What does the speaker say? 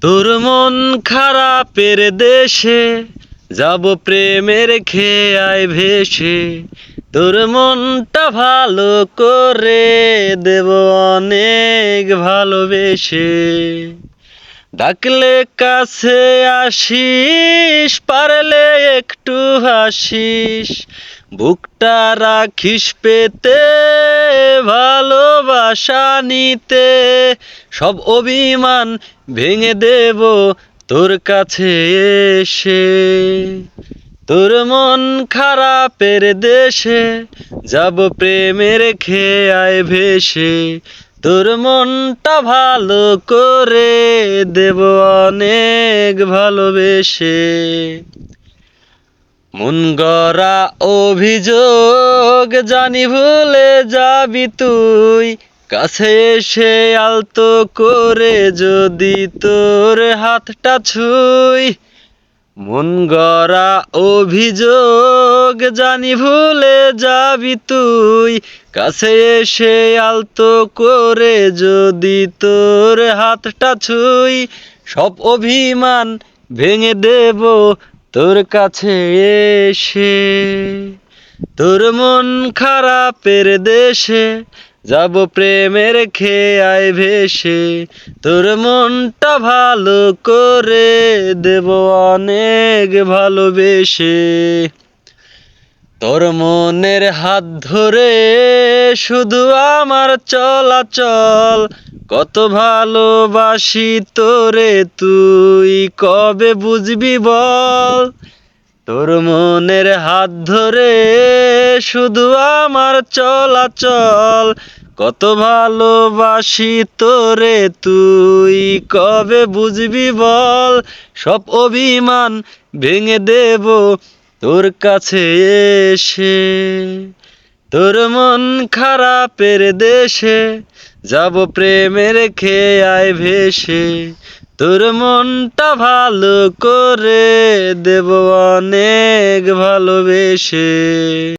তোর মন খারাপের দেশে যাব প্রেমের খেয়ায় ভেসে, তোর মনটা ভালো করে দেব অনেক ভালোবেসে। ডাকলে কাছে আসিস, পারলে একটু হাসিস, বুকটা রাখিস পেতে, ভালোবাসা নিতে। সব অভিমান ভেঙে দেব তোর কাছে এসে। তোর মন খারাপের দেশে যাব প্রেমের খেয়ায় ভেসে, তোর মনটা ভালো করে দেব অনেক ভালোবেসে। মন গড়া অভিযোগ জানি ভুলে যাবি তুই, কাছে এসে আলতো করে যদি তোর হাতটা ছুঁই। মন গড়া অভিযোগ জানি ভুলে যাবি তুই, কাছে এসে আলতো করে যদি তোর হাতটা ছুঁই। সব অভিমান ভেঙে দেব তোর কাছে এসে। তোর মন খারাপের দেশে যাব প্রেমের খেয়ায় ভেসে, তোর মনটা ভালো করে দেব অনেক ভালোবেসে। তোর মনের হাত ধরে শুধু আমার চলাচল, কত ভালোবাসি তোরে তুই কবে বুঝবি বল। তোর মনের হাত ধরে শুধু আমার চলাচল, কত ভালোবাসি তোরে তুই কবে বুঝবি বল। সব অভিমান ভেঙে দেব তোর কাছে এসে। তোর মন খারাপের দেশে যাব প্রেমের খেয়ায় ভেসে, তোর মনটা ভালো করে দেব অনেক ভালোবেসে।